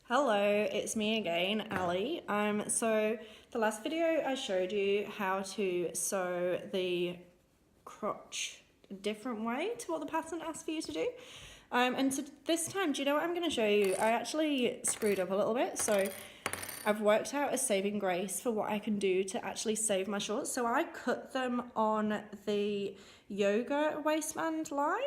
Hello, it's me again, Ali. So the last video I showed you how to sew the crotch a different way to what the pattern asked for you to do. And so this time, do you know what I'm going to show you? I actually screwed up a little bit. So I've worked out a saving grace for what I can do to actually save my shorts. So I cut them on the yoga waistband line.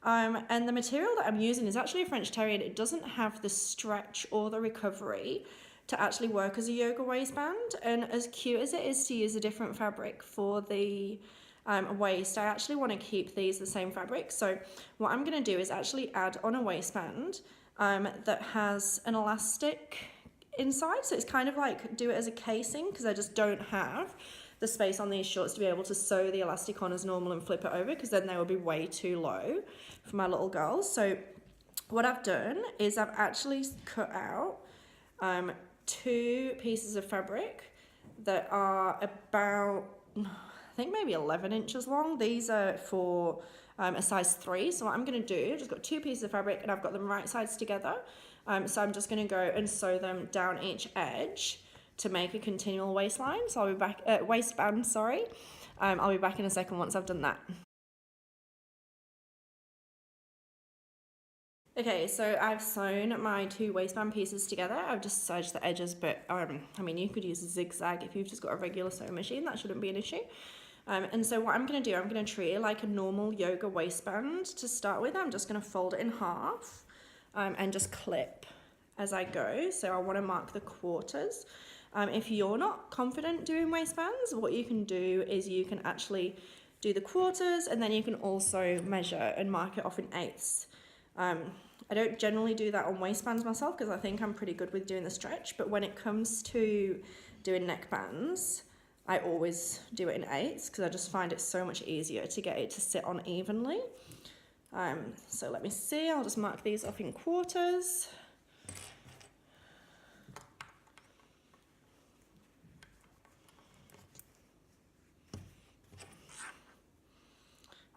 And the material that I'm using is actually a French terry, and it doesn't have the stretch or the recovery to actually work as a yoga waistband. And as cute as it is to use a different fabric for the waist, I actually want to keep these the same fabric. So what I'm going to do is actually add on a waistband that has an elastic inside. So it's kind of like do it as a casing, because I just don't have the space on these shorts to be able to sew the elastic on as normal and flip it over, because then they will be way too low for my little girls. So what I've done is I've actually cut out 2 pieces of fabric that are about, I think maybe 11 inches long. These are for a size 3. So what I'm going to do, I've just got 2 pieces of fabric and I've got them right sides together. So I'm just going to go and sew them down each edge to make a continual waistline. So I'll be back, waistband, sorry. I'll be back in a second once I've done that. Okay, so I've sewn my 2 waistband pieces together. I've just serged the edges, but I mean, you could use a zigzag if you've just got a regular sewing machine. That shouldn't be an issue. And so what I'm going to do, I'm going to treat it like a normal yoga waistband to start with. I'm just going to fold it in half and just clip as I go. So I want to mark the quarters. If you're not confident doing waistbands, what you can do is you can actually do the quarters, and then you can also measure and mark it off in eighths. I don't generally do that on waistbands myself, because I think I'm pretty good with doing the stretch, but when it comes to doing neckbands, I always do it in eighths, because I just find it so much easier to get it to sit on evenly. So let me see, I'll just mark these off in quarters.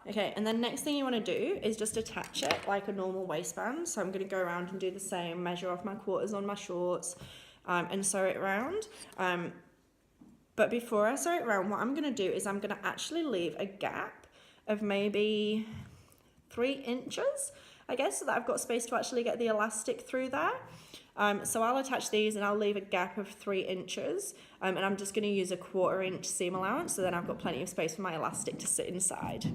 Okay, and then next thing you want to do is just attach it like a normal waistband. So I'm going to go around and do the same, measure off my quarters on my shorts and sew it around. But before I sew it around, what I'm going to do is I'm going to actually leave a gap of maybe 3 inches, I guess, so that I've got space to actually get the elastic through there. So I'll attach these and I'll leave a gap of 3 inches, and I'm just going to use a 1/4 inch seam allowance, so then I've got plenty of space for my elastic to sit inside.